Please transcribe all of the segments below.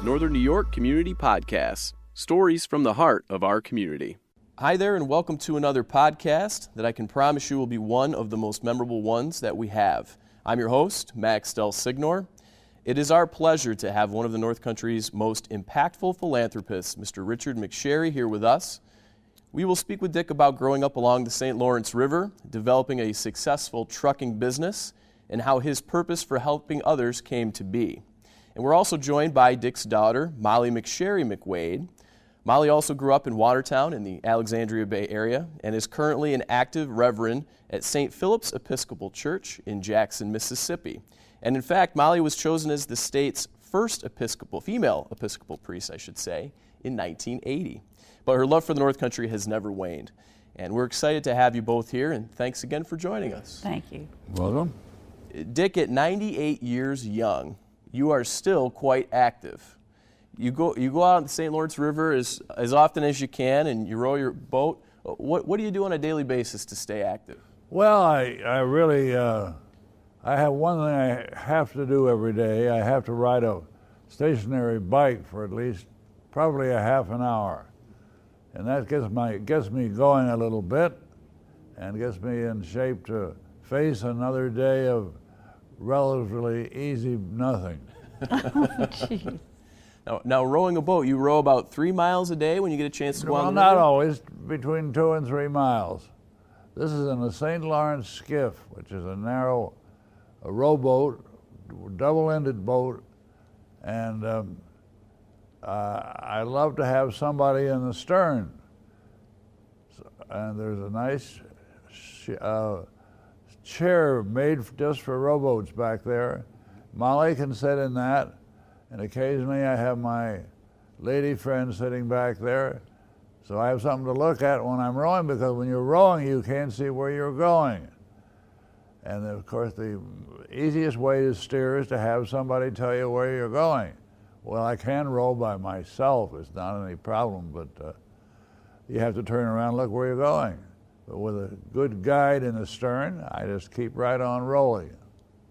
Northern New York Community Podcasts, stories from the heart of our community. Hi there, and welcome to another podcast that I can promise you will be one of the most memorable ones that we have. I'm your host, Max Del Signor. It is our pleasure to have one of the North Country's most impactful philanthropists, Mr. Richard Macsherry, here with us. We will speak with Dick about growing up along the St. Lawrence River, developing a successful trucking business, and how his purpose for helping others came to be. And we're also joined by Dick's daughter, Molly MacSherry MacWade. Molly also grew up in Watertown in the Alexandria Bay area and is currently an active reverend at St. Philip's Episcopal Church in Jackson, Mississippi. And in fact, Molly was chosen as the state's first female Episcopal priest, in 1980. But her love for the North Country has never waned. And we're excited to have you both here, and thanks again for joining us. Thank you. Welcome. Dick, at 98 years young, you are still quite active. You go out on the St. Lawrence River as often as you can, and you row your boat. What do you do on a daily basis to stay active? Well, I really, I have one thing I have to do every day. I have to ride a stationary bike for at least probably a half an hour. And that gets me going a little bit and gets me in shape to face another day of relatively easy nothing. Jeez. Now, rowing a boat, you row about 3 miles a day when you get a chance to go on the river? Well, not always, between 2 and 3 miles. This is in a St. Lawrence skiff, which is a narrow rowboat, double-ended boat, and I love to have somebody in the stern. And there's a nice chair made just for rowboats back there. Molly can sit in that, and occasionally I have my lady friend sitting back there, so I have something to look at when I'm rowing, because when you're rowing you can't see where you're going. And of course the easiest way to steer is to have somebody tell you where you're going. Well, I can row by myself, it's not any problem, but you have to turn around and look where you're going. But with a good guide in the stern, I just keep right on rolling.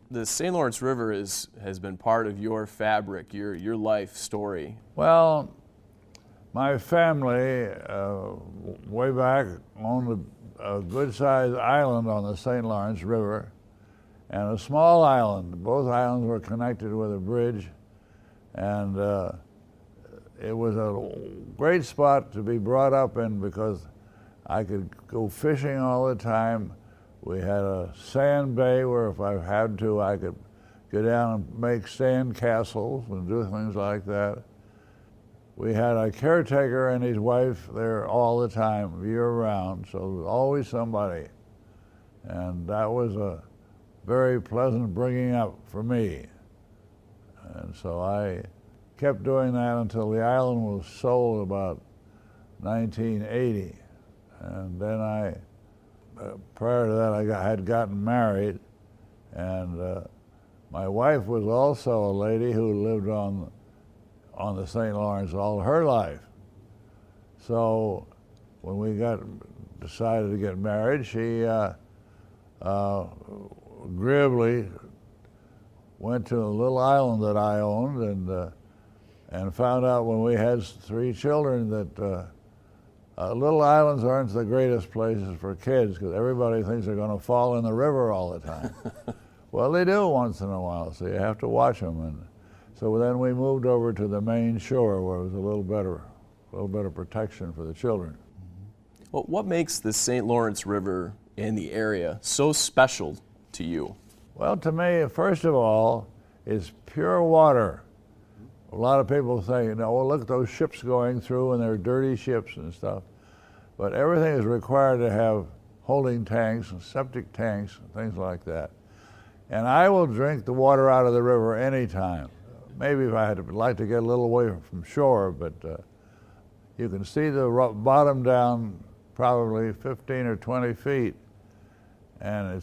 The St. Lawrence River has been part of your fabric, your life story. Well, my family, way back, owned a good-sized island on the St. Lawrence River, and a small island. Both islands were connected with a bridge, and it was a great spot to be brought up in because I could go fishing all the time. We had a sand bay where if I had to, I could go down and make sand castles and do things like that. We had a caretaker and his wife there all the time, year-round, so there was always somebody. And that was a very pleasant bringing up for me. And so I kept doing that until the island was sold about 1980. And then prior to that, I had gotten married, and my wife was also a lady who lived on the St. Lawrence all her life. So when we decided to get married, she agreeably went to a little island that I owned, and found out when we had 3 children that little islands aren't the greatest places for kids, because everybody thinks they're going to fall in the river all the time. Well, they do once in a while, so you have to watch them. And so then we moved over to the main shore, where it was a little better protection for the children. Well, what makes the St. Lawrence River and the area so special to you? Well, to me, first of all, it's pure water. A lot of people say, well, look at those ships going through, and they're dirty ships and stuff. But everything is required to have holding tanks and septic tanks and things like that. And I will drink the water out of the river anytime. Maybe if I had to like to get a little away from shore, but you can see the bottom down probably 15 or 20 feet. And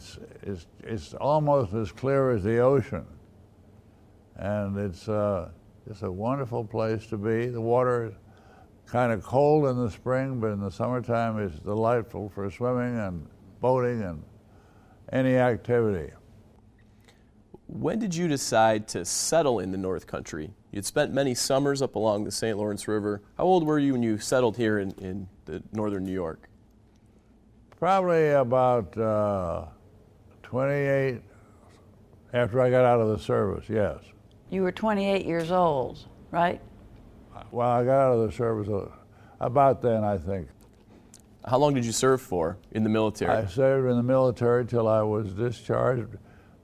it's almost as clear as the ocean. And it's a wonderful place to be. The water is kind of cold in the spring, but in the summertime it's delightful for swimming and boating and any activity. When did you decide to settle in the North Country? You'd spent many summers up along the St. Lawrence River. How old were you when you settled here in the northern New York? Probably about 28 after I got out of the service, yes. You were 28 years old, right? Well, I got out of the service about then, I think. How long did you serve for in the military? I served in the military till I was discharged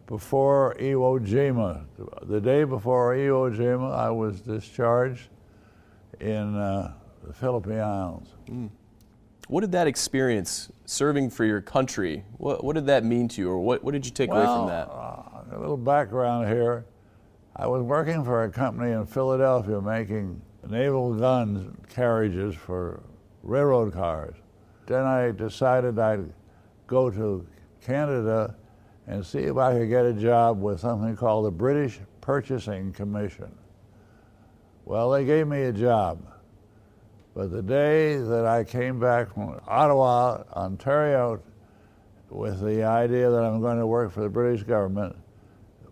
before Iwo Jima. The day before Iwo Jima, I was discharged in the Philippine Islands. What did that experience, serving for your country, what did that mean to you, or what did you take away from that? A little background here. I was working for a company in Philadelphia making naval gun carriages for railroad cars. Then I decided I'd go to Canada and see if I could get a job with something called the British Purchasing Commission. Well, they gave me a job. But the day that I came back from Ottawa, Ontario, with the idea that I'm going to work for the British government,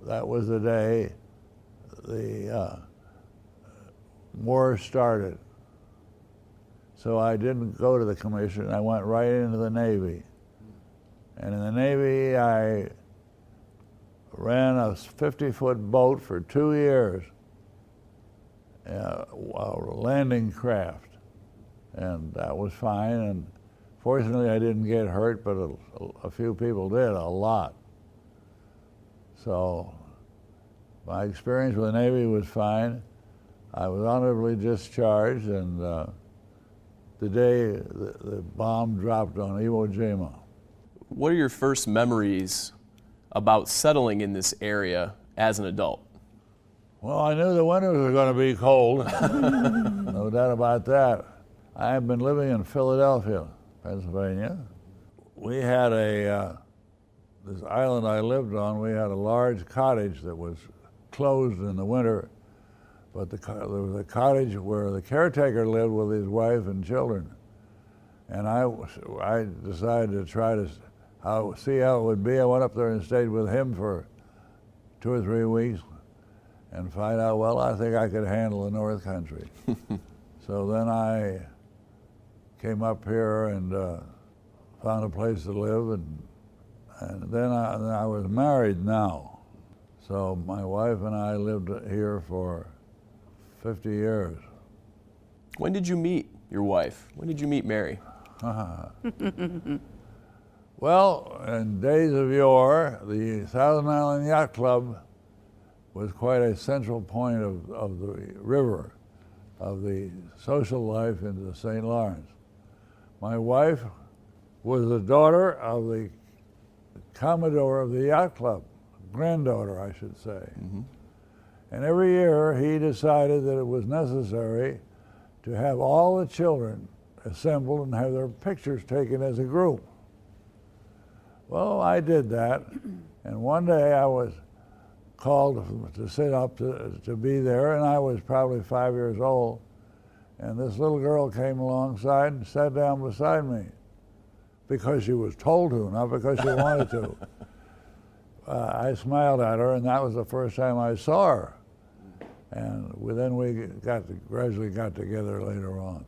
that was the day the war started. So I didn't go to the commission. I went right into the Navy. And in the Navy, I ran a 50-foot boat for 2 years, a landing craft. And that was fine. And fortunately, I didn't get hurt, but a few people did, a lot. So my experience with the Navy was fine. I was honorably discharged, and the day the bomb dropped on Iwo Jima. What are your first memories about settling in this area as an adult? Well, I knew the winters were going to be cold, no doubt about that. I have been living in Philadelphia, Pennsylvania. We had this island I lived on, we had a large cottage that was closed in the winter, but there was a cottage where the caretaker lived with his wife and children. And I decided to try to see how it would be. I went up there and stayed with him for 2 or 3 weeks and find out, well, I think I could handle the North Country. So then I came up here and found a place to live, and then I was married now. So my wife and I lived here for 50 years. When did you meet your wife? When did you meet Mary? Well, in days of yore, the Thousand Island Yacht Club was quite a central point of the river, of the social life in the St. Lawrence. My wife was the daughter of the Commodore of the Yacht Club, granddaughter, I should say. Mm-hmm. And every year he decided that it was necessary to have all the children assembled and have their pictures taken as a group. Well, I did that, and one day I was called to sit up to be there, and I was probably 5 years old, and this little girl came alongside and sat down beside me because she was told to, not because she wanted to. I smiled at her, and that was the first time I saw her. And then we gradually got together later on.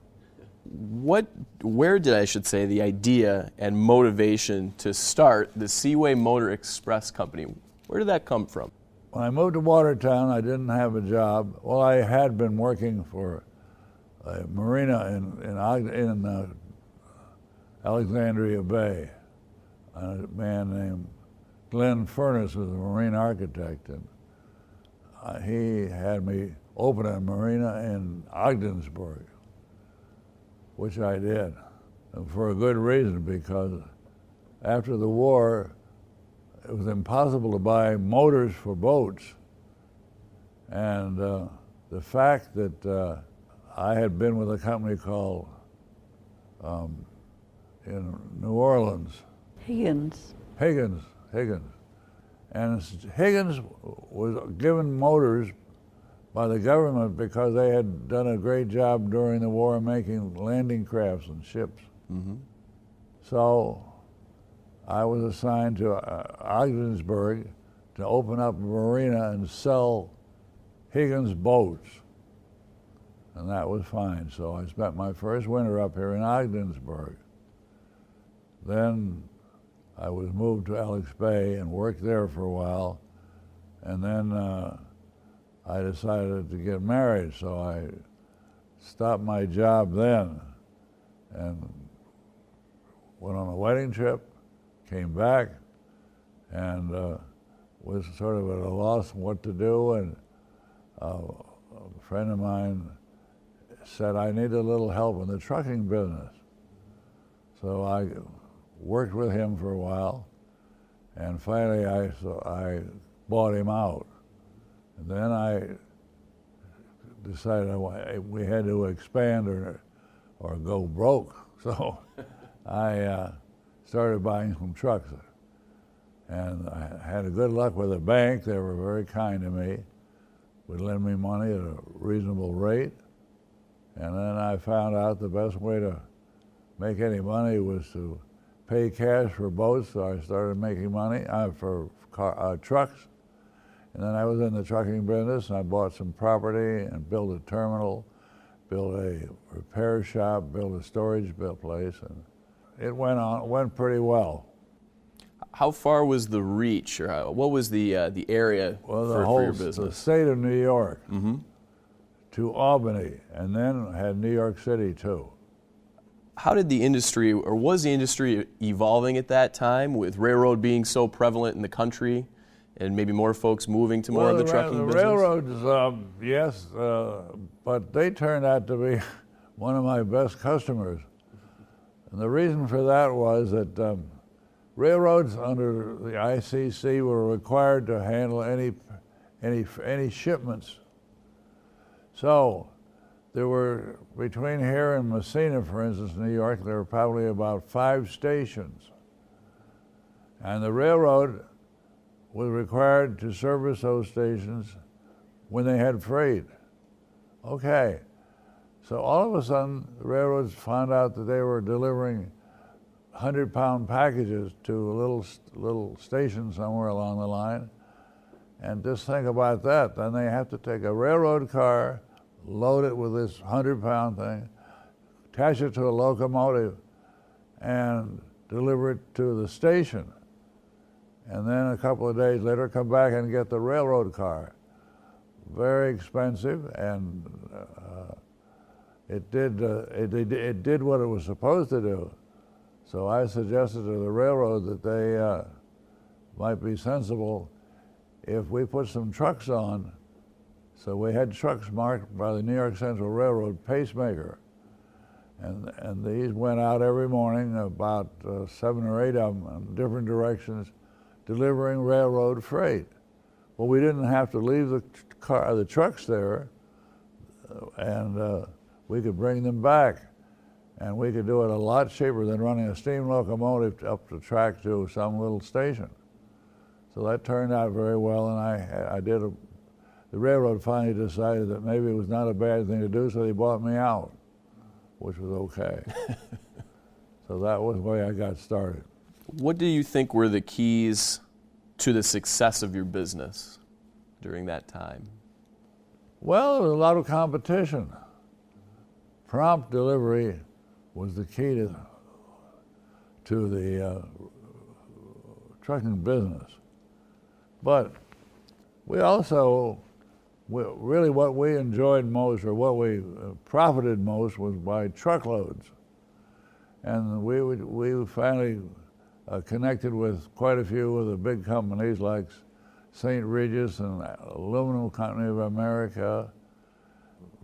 Where did I should say the idea and motivation to start the Seaway Motor Express Company? Where did that come from? When I moved to Watertown, I didn't have a job. Well, I had been working for a marina in Alexandria Bay. A man named Glenn Furness was a marine architect, and he had me open a marina in Ogdensburg, which I did, and for a good reason, because after the war, it was impossible to buy motors for boats. And the fact that I had been with a company called, in New Orleans. Higgins. And Higgins was given motors by the government because they had done a great job during the war making landing crafts and ships. Mm-hmm. So I was assigned to Ogdensburg to open up a marina and sell Higgins boats. And that was fine. So I spent my first winter up here in Ogdensburg. Then I was moved to Alex Bay and worked there for a while. And then I decided to get married, so I stopped my job then and went on a wedding trip, came back, and was sort of at a loss what to do. And a friend of mine said, I need a little help in the trucking business. So I worked with him for a while, and finally I bought him out. And then I decided we had to expand or go broke. So I started buying some trucks. And I had a good luck with the bank. They were very kind to me, would lend me money at a reasonable rate. And then I found out the best way to make any money was to pay cash for boats, so I started making money for trucks. And then I was in the trucking business, and I bought some property and built a terminal, built a repair shop, built a storage place, and it went pretty well. How far was the reach, or what was the area for your business? The state of New York to Albany, and then had New York City too. How did the industry, or was the industry evolving at that time, with railroad being so prevalent in the country, and maybe more folks moving to more of the trucking business? The railroads, yes, but they turned out to be one of my best customers. And the reason for that was that railroads under the ICC were required to handle any shipments. So there were, between here and Messina, for instance, New York, there were probably about 5 stations. And the railroad was required to service those stations when they had freight. Okay, so all of a sudden, the railroads found out that they were delivering 100-pound packages to a little station somewhere along the line. And just think about that. Then they have to take a railroad car, load it with this 100-pound thing, attach it to a locomotive, and deliver it to the station. And then a couple of days later, come back and get the railroad car. Very expensive, and it did what it was supposed to do. So I suggested to the railroad that they might be sensible if we put some trucks on. So we had trucks marked by the New York Central Railroad pacemaker. And these went out every morning, about 7 or 8 of them in different directions, delivering railroad freight. Well, we didn't have to leave the trucks there, and we could bring them back. And we could do it a lot cheaper than running a steam locomotive up the track to some little station. So that turned out very well, and the railroad finally decided that maybe it was not a bad thing to do, so they bought me out, which was okay. So that was the way I got started. What do you think were the keys to the success of your business during that time? Well, there was a lot of competition. Prompt delivery was the key to the trucking business. But we also, really what we enjoyed most, or what we profited most, was by truckloads. And we finally connected with quite a few of the big companies like St. Regis and Aluminum Company of America,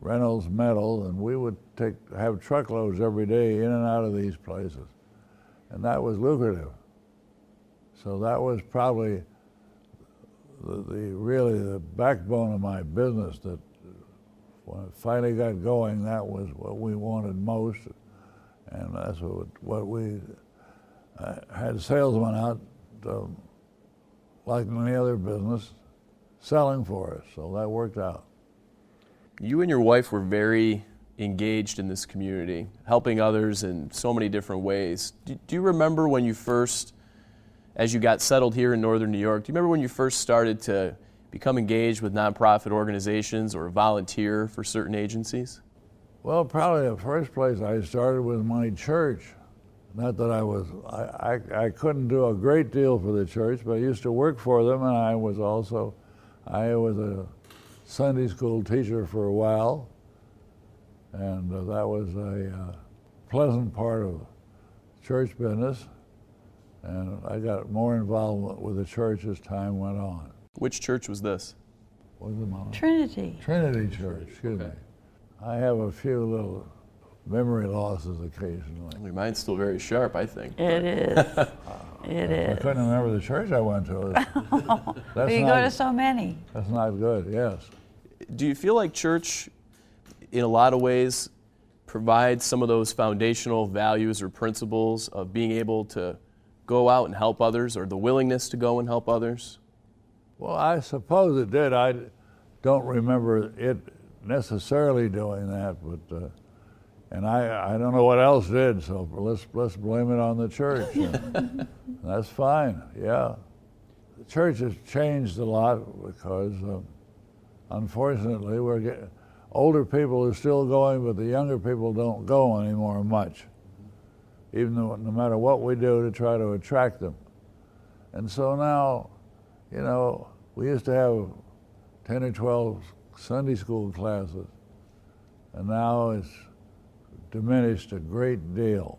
Reynolds Metal, and we would have truckloads every day in and out of these places. And that was lucrative. So that was probably really the backbone of my business, that when it finally got going, that was what we wanted most. And that's what we had salesmen out, like any other business, selling for us. So that worked out. You and your wife were very engaged in this community, helping others in so many different ways. Do you remember when you first as you got settled here in Northern New York, do you remember when you first started to become engaged with nonprofit organizations or volunteer for certain agencies? Well, probably the first place I started was my church. Not that I couldn't do a great deal for the church, but I used to work for them, and I was a Sunday school teacher for a while, and that was a pleasant part of church business, and I got more involved with the church as time went on. Which church was this? What was it, Mom? Trinity. Trinity Church, excuse me. I have a few little memory losses occasionally. Mine's still very sharp, I think. It is. It is. I couldn't remember the church I went to. But you go to so many. That's not good, yes. Do you feel like church, in a lot of ways, provides some of those foundational values or principles of being able to go out and help others, or the willingness to go and help others? Well, I suppose it did. I don't remember it necessarily doing that, but and I don't know what else did. So let's blame it on the church. That's fine. Yeah, the church has changed a lot because unfortunately older people are still going, but the younger people don't go anymore much. Even though, no matter what we do to try to attract them, and so now, you know, we used to have 10 or 12 Sunday school classes, and now it's diminished a great deal.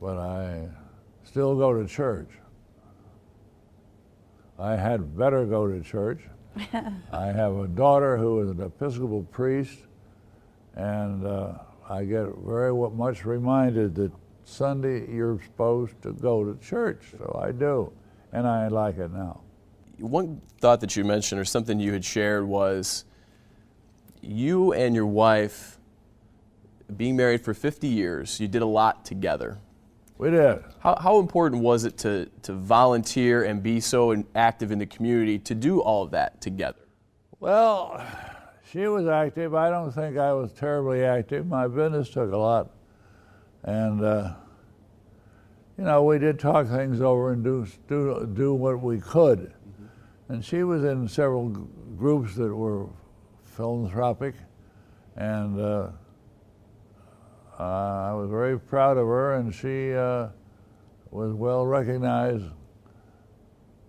But I still go to church. I had better go to church. I have a daughter who is an Episcopal priest, and I get very much reminded that Sunday you're supposed to go to church, so I do, and I like it now. One thought that you mentioned, or something you had shared, was you and your wife, being married for 50 years, you did a lot together. We did. How important was it to volunteer and be so active in the community to do all of that together? Well, she was active. I don't think I was terribly active. My business took a lot. And, you know, we did talk things over and do what we could. Mm-hmm. And she was in several groups that were philanthropic. And I was very proud of her, and she was well recognized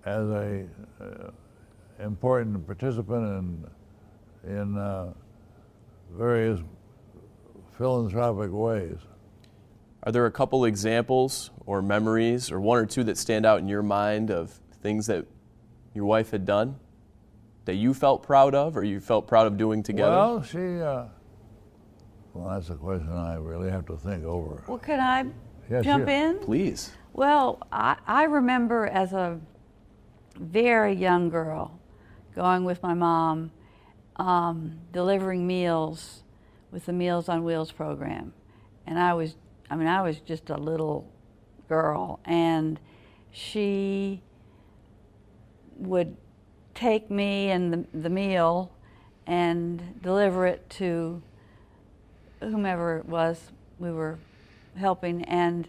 as a important participant in various philanthropic ways. Are there a couple examples or memories, or one or two that stand out in your mind of things that your wife had done that you felt proud of, or you felt proud of doing together? Well, well, that's a question I really have to think over. Well, could I Yes, jump yeah. in? Please. Well, I remember as a very young girl going with my mom, delivering meals with the Meals on Wheels program. And I was just a little girl, and she would take me and the meal and deliver it to whomever it was we were helping, and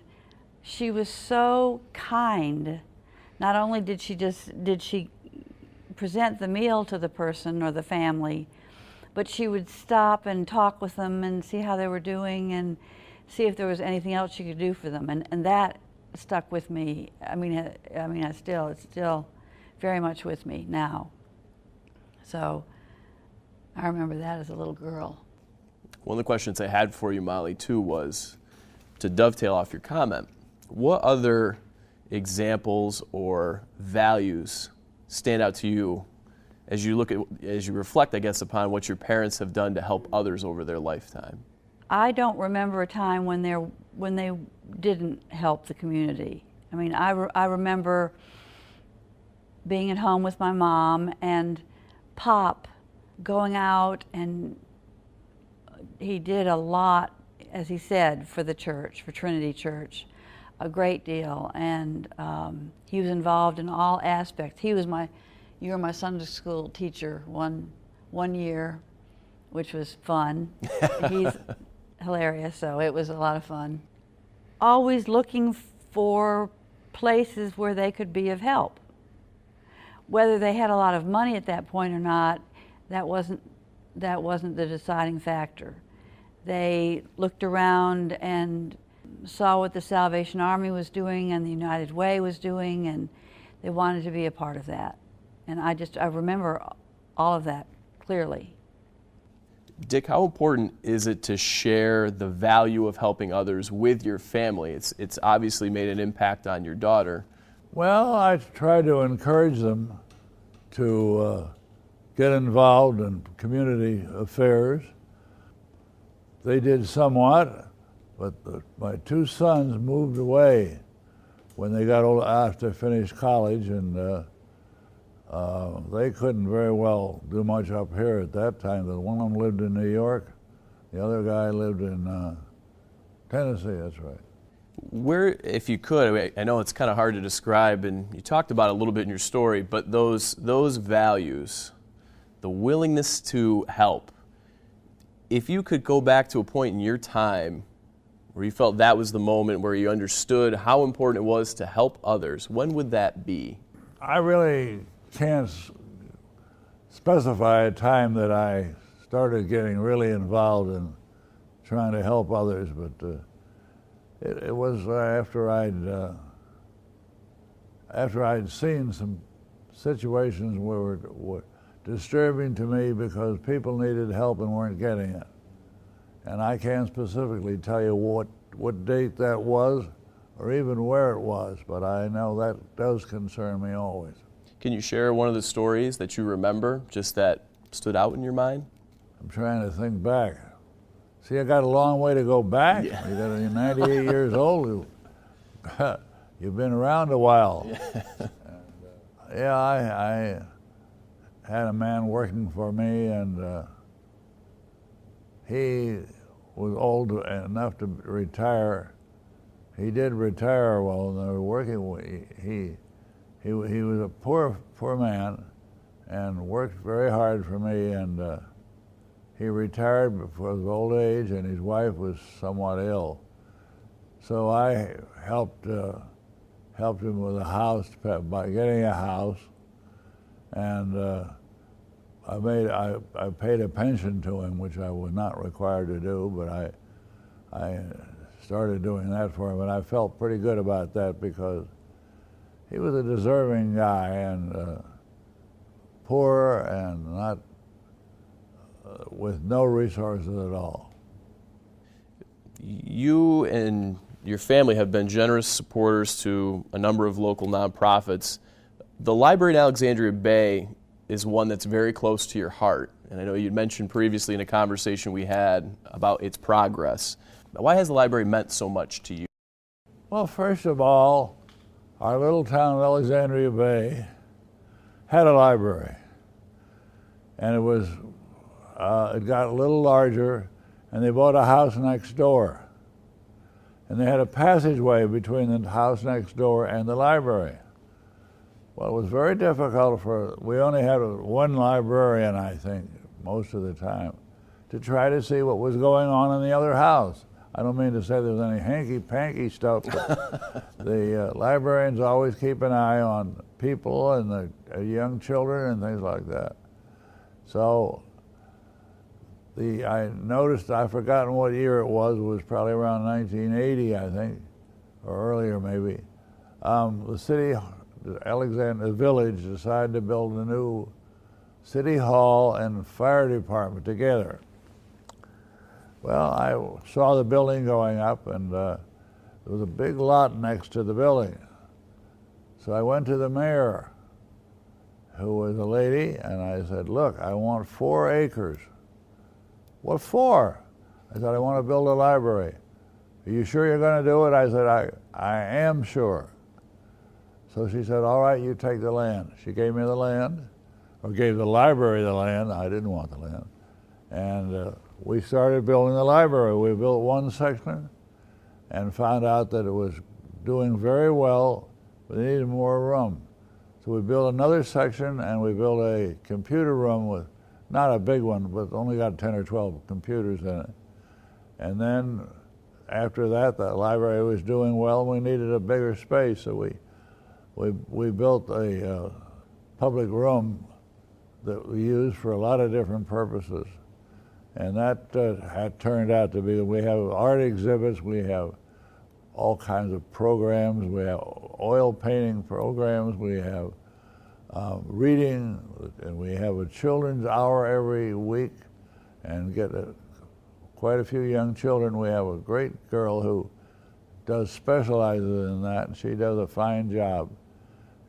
she was so kind. Not only did she present the meal to the person or the family, but she would stop and talk with them and see how they were doing and see if there was anything else she could do for them, and that stuck with me. It's still very much with me now. So I remember that as a little girl. One of the questions I had for you, Molly, too, was to dovetail off your comment. What other examples or values stand out to you as you reflect, I guess, upon what your parents have done to help others over their lifetime? I don't remember a time when they didn't help the community. I remember being at home with my mom and Pop going out, and he did a lot, as he said, for the church, for Trinity Church, a great deal, and he was involved in all aspects. You were my Sunday school teacher one year, which was fun. He's hilarious, so it was a lot of fun. Always looking for places where they could be of help. Whether they had a lot of money at that point or not, that wasn't the deciding factor. They looked around and saw what the Salvation Army was doing and the United Way was doing, and they wanted to be a part of that. And I remember all of that clearly. Dick, how important is it to share the value of helping others with your family? It's obviously made an impact on your daughter. Well, I try to encourage them to get involved in community affairs. They did somewhat, but my two sons moved away when they got old after finished college, and they couldn't very well do much up here at that time. The one of them lived in New York, the other guy lived in Tennessee, that's right. Where, if you could, I know it's kind of hard to describe, and you talked about it a little bit in your story, but those values, the willingness to help, if you could go back to a point in your time where you felt that was the moment where you understood how important it was to help others, when would that be? I really can't specify a time that I started getting really involved in trying to help others, but it was after I'd seen some situations where were disturbing to me because people needed help and weren't getting it. And I can't specifically tell you what date that was or even where it was, but I know that does concern me always. Can you share one of the stories that you remember, just that stood out in your mind? I'm trying to think back. See, I got a long way to go back. Yeah. You're 98 years old. You've been around a while. Yeah, I had a man working for me, and he was old enough to retire. He did retire while they were working. He was a poor man, and worked very hard for me. And he retired before his old age, and his wife was somewhat ill. So I helped him with a house by getting a house, and I paid a pension to him, which I was not required to do, but I started doing that for him, and I felt pretty good about that because he was a deserving guy, and poor and not with no resources at all. You and your family have been generous supporters to a number of local nonprofits. The library in Alexandria Bay is one that's very close to your heart, and I know you'd mentioned previously in a conversation we had about its progress. Why has the library meant so much to you? Well, first of all, our little town of Alexandria Bay had a library, and it got a little larger, and they bought a house next door. And they had a passageway between the house next door and the library. Well, it was very difficult we only had one librarian, I think, most of the time, to try to see what was going on in the other house. I don't mean to say there's any hanky-panky stuff, but the librarians always keep an eye on people and the young children and things like that. So I noticed, I've forgotten what year it was probably around 1980, I think, or earlier maybe. The city, Alexandria Village, decided to build a new city hall and fire department together. Well, I saw the building going up, and there was a big lot next to the building. So I went to the mayor, who was a lady, and I said, look, I want 4 acres. What for? I said, I want to build a library. Are you sure you're going to do it? I said, I am sure. So she said, all right, you take the land. She gave me the land, or gave the library the land. I didn't want the land. And we started building the library. We built one section and found out that it was doing very well, but it needed more room. So we built another section, and we built a computer room with, not a big one, but only got 10 or 12 computers in it. And then after that, the library was doing well, and we needed a bigger space, so we we built a public room that we use for a lot of different purposes. And that had turned out to be, we have art exhibits, we have all kinds of programs, we have oil painting programs, we have reading, and we have a children's hour every week and get quite a few young children. We have a great girl who specializes in that, and she does a fine job.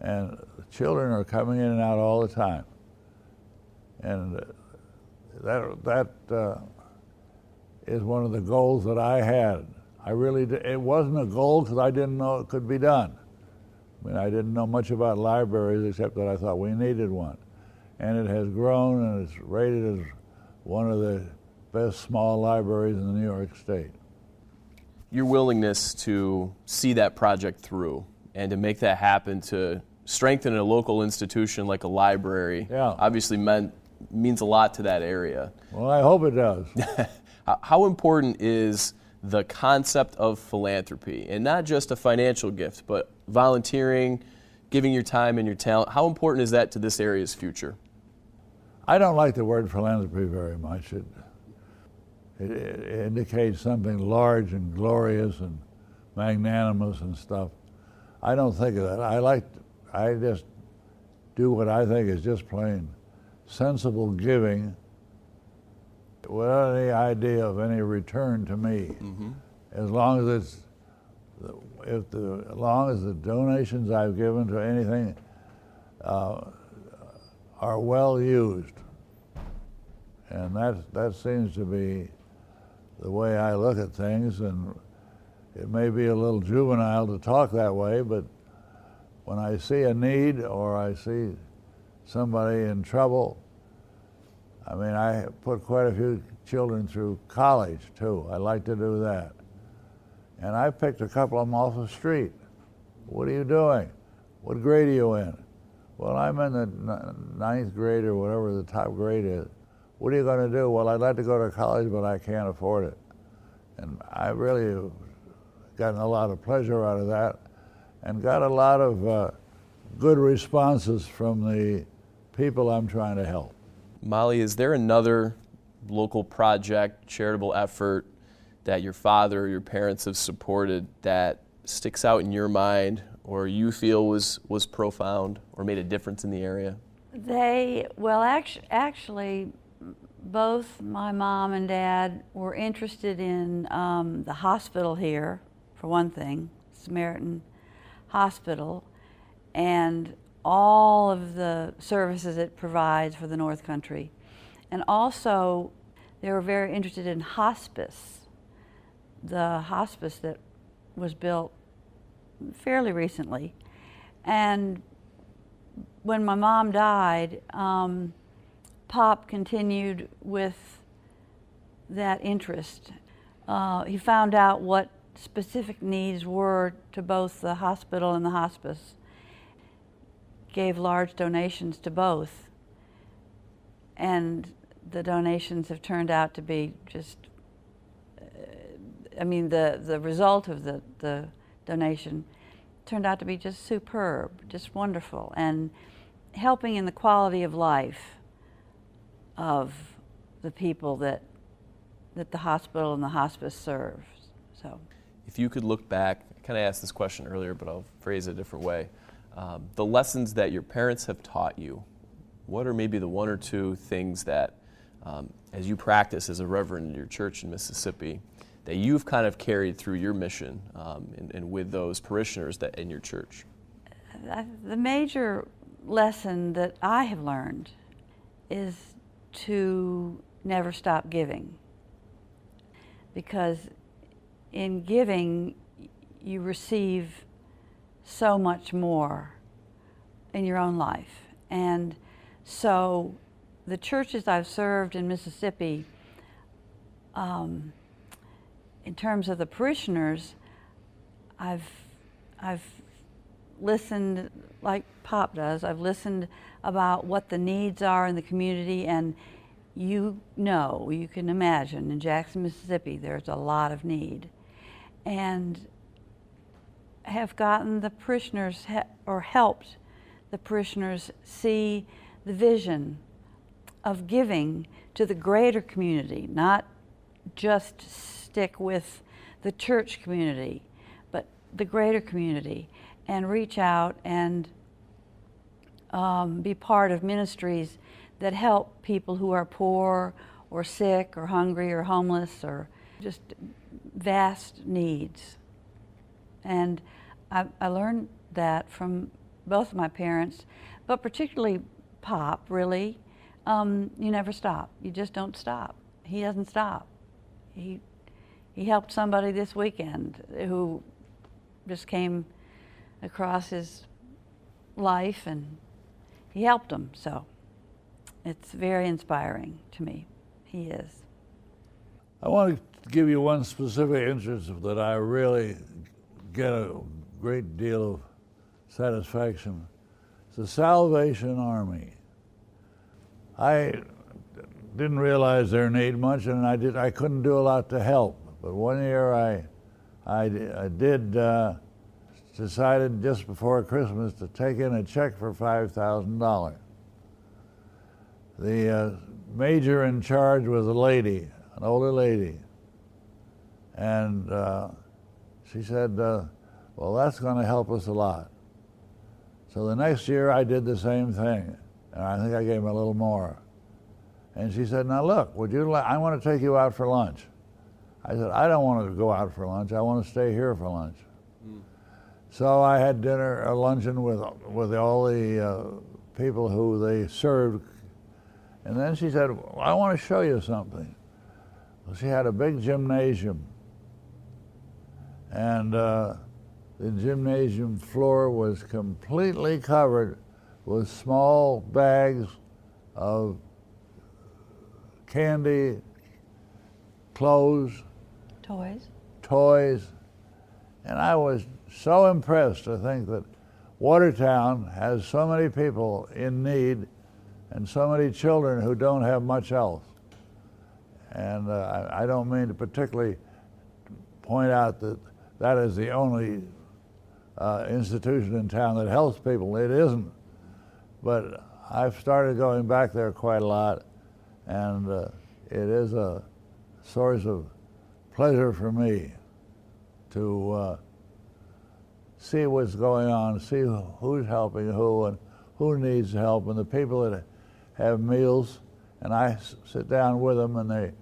And the children are coming in and out all the time. And that is one of the goals that I had. It wasn't a goal because I didn't know it could be done. I mean, I didn't know much about libraries except that I thought we needed one. And it has grown, and it's rated as one of the best small libraries in New York State. Your willingness to see that project through and to make that happen, to strengthen a local institution like a library, obviously means a lot to that area. Well, I hope it does. How important is the concept of philanthropy, and not just a financial gift, but volunteering, giving your time and your talent? How important is that to this area's future? I don't like the word philanthropy very much. It indicates something large and glorious and magnanimous and stuff. I don't think of that. I just do what I think is just plain sensible giving without any idea of any return to me. Mm-hmm. As long as the donations I've given to anything are well used, and that seems to be the way I look at things. And it may be a little juvenile to talk that way, but when I see a need or I see somebody in trouble, I mean, I put quite a few children through college, too. I like to do that. And I picked a couple of them off the street. What are you doing? What grade are you in? Well, I'm in the ninth grade or whatever the top grade is. What are you going to do? Well, I'd like to go to college, but I can't afford it. And I really have gotten a lot of pleasure out of that and got a lot of good responses from the people I'm trying to help. Molly, is there another local project, charitable effort that your father or your parents have supported that sticks out in your mind or you feel was profound or made a difference in the area? Actually, both my mom and dad were interested in the hospital here, for one thing, Samaritan Hospital, and all of the services it provides for the North Country. And also, they were very interested in hospice, the hospice that was built fairly recently. And when my mom died, Pop continued with that interest. He found out what specific needs were to both the hospital and the hospice, gave large donations to both, and the donations have turned out to be just, the result of the donation turned out to be just superb, just wonderful, and helping in the quality of life of the people that the hospital and the hospice serves. So, if you could look back, I kind of asked this question earlier, but I'll phrase it a different way. The lessons that your parents have taught you, what are maybe the one or two things that, as you practice as a reverend in your church in Mississippi, that you've kind of carried through your mission and with those parishioners that in your church? The major lesson that I have learned is to never stop giving, because in giving you receive so much more in your own life. And so the churches I've served in Mississippi, in terms of the parishioners, I've listened like Pop does. I've listened about what the needs are in the community, and you can imagine in Jackson, Mississippi, there's a lot of need. And have gotten the parishioners or helped the parishioners see the vision of giving to the greater community, not just stick with the church community, but the greater community, and reach out and be part of ministries that help people who are poor or sick or hungry or homeless or just vast needs. And I learned that from both of my parents, but particularly Pop, really. You never stop. You just don't stop. He doesn't stop. He helped somebody this weekend who just came across his life, and he helped him. So it's very inspiring to me. He is. I want to give you one specific interest that I really get a great deal of satisfaction. It's the Salvation Army. I didn't realize their need much, and I couldn't do a lot to help. But one year I decided just before Christmas to take in a check for $5,000. The major in charge was a lady, an older lady, and she said, well, that's going to help us a lot. So the next year I did the same thing, and I think I gave him a little more. And she said, now look, I want to take you out for lunch. I said, I don't want to go out for lunch. I want to stay here for lunch. So I had a luncheon with all the people who they served. And then she said, well, I want to show you something. Well, she had a big gymnasium. And the gymnasium floor was completely covered with small bags of candy, clothes, toys, and I was so impressed to think that Watertown has so many people in need and so many children who don't have much else. And I don't mean to particularly point out that that is the only institution in town that helps people. It isn't. But I've started going back there quite a lot, and it is a source of pleasure for me to see what's going on, see who's helping who and who needs help, and the people that have meals, and I sit down with them, and they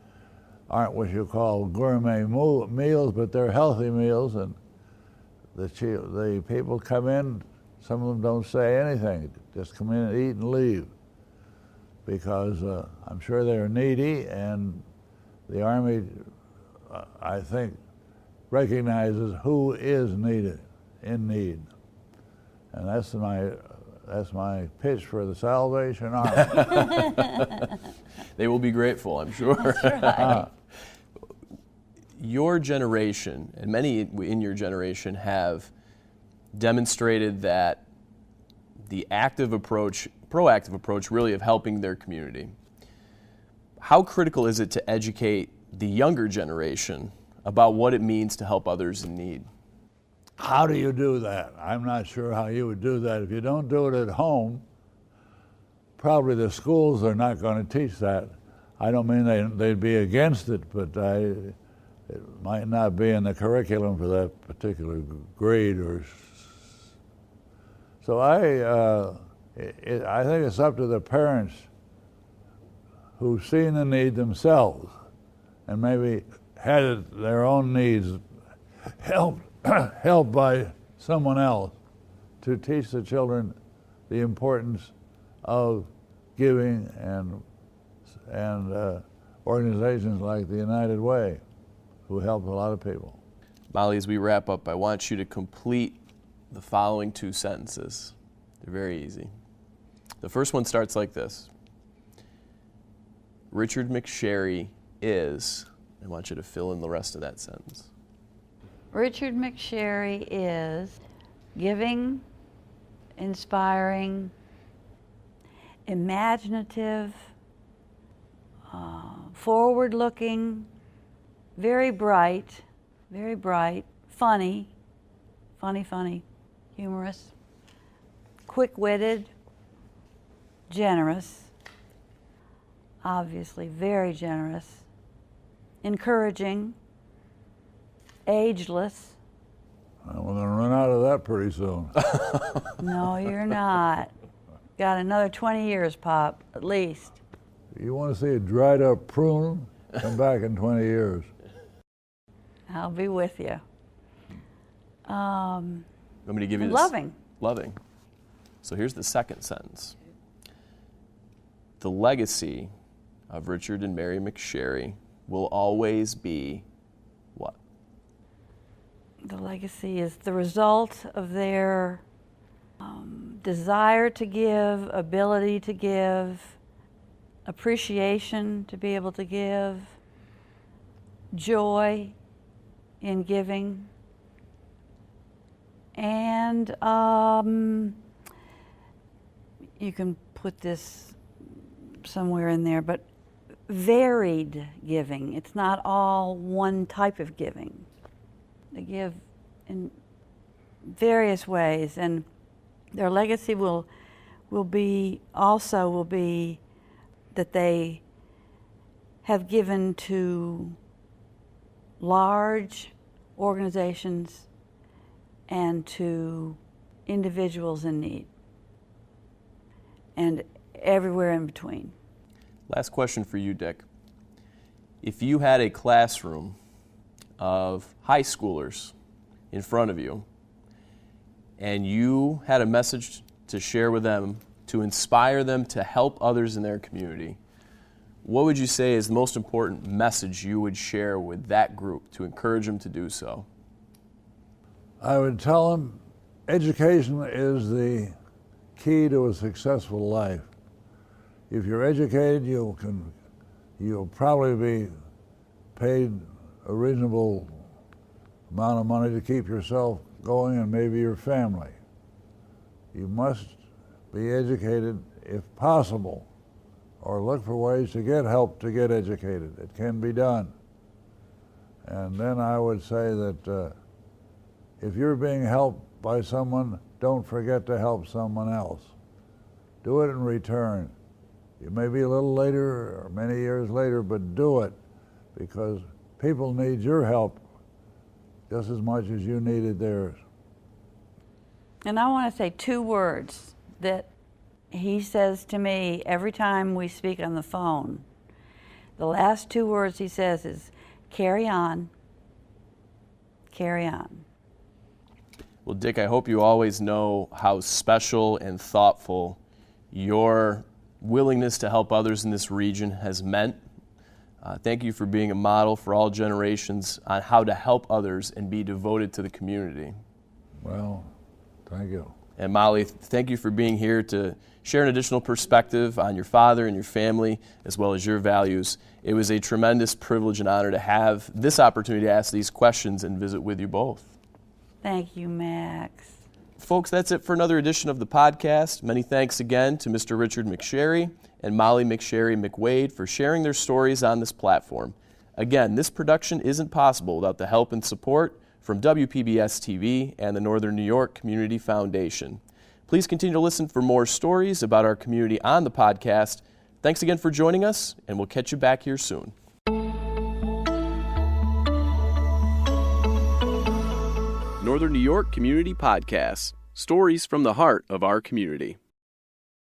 aren't what you call gourmet meals, but they're healthy meals, and the people come in, some of them don't say anything, just come in and eat and leave, because I'm sure they're needy, and the Army, I think, recognizes who is in need. And that's my pitch for the Salvation Army. They will be grateful, I'm sure. That's right. Your generation, and many in your generation, have demonstrated that the proactive approach really of helping their community. How critical is it to educate the younger generation about what it means to help others in need? How do you do that? I'm not sure how you would do that. If you don't do it at home, probably the schools are not going to teach that. I don't mean they'd be against it, but it might not be in the curriculum for that particular grade. So I think it's up to the parents who've seen the need themselves and maybe had their own needs helped by someone else to teach the children the importance of giving and organizations like the United Way, who help a lot of people. Molly, as we wrap up, I want you to complete the following 2 sentences. They're very easy. The first one starts like this. Richard MacSherry is, I want you to fill in the rest of that sentence. Richard MacSherry is giving, inspiring, imaginative, forward-looking, very bright, funny, funny, humorous, quick-witted, generous, obviously very generous, encouraging, ageless. We're going to run out of that pretty soon. No, you're not. Got another 20 years, Pop, at least. You want to see a dried up prune? Come back in 20 years. I'll be with you. Want me to give you this? Loving. Loving. So here's the second sentence. The legacy of Richard and Mary MacSherry will always be what? The legacy is the result of their desire to give, ability to give, appreciation to be able to give, joy in giving, and you can put this somewhere in there, but varied giving. It's not all one type of giving. They give in various ways, and their legacy will be that they have given to large organizations and to individuals in need, and everywhere in between. Last question for you, Dick. If you had a classroom of high schoolers in front of you, and you had a message to share with them to inspire them to help others in their community, what would you say is the most important message you would share with that group to encourage them to do so? I would tell them education is the key to a successful life. If you're educated, you'll probably be paid a reasonable amount of money to keep yourself going and maybe your family. You must be educated if possible, or look for ways to get help to get educated. It can be done. And then I would say that if you're being helped by someone, don't forget to help someone else. Do it in return. It may be a little later or many years later, but do it, because people need your help just as much as you needed theirs. And I want to say 2 words that he says to me every time we speak on the phone. The last 2 words he says is, carry on, carry on. Well, Dick, I hope you always know how special and thoughtful your willingness to help others in this region has meant. Thank you for being a model for all generations on how to help others and be devoted to the community. Well, thank you. And Molly, thank you for being here to share an additional perspective on your father and your family, as well as your values. It was a tremendous privilege and honor to have this opportunity to ask these questions and visit with you both. Thank you, Max. Folks, that's it for another edition of the podcast. Many thanks again to Mr. Richard MacSherry and Molly MacSherry MacWade for sharing their stories on this platform. Again, this production isn't possible without the help and support from WPBS-TV and the Northern New York Community Foundation. Please continue to listen for more stories about our community on the podcast. Thanks again for joining us, and we'll catch you back here soon. Northern New York Community Podcast. Stories from the heart of our community.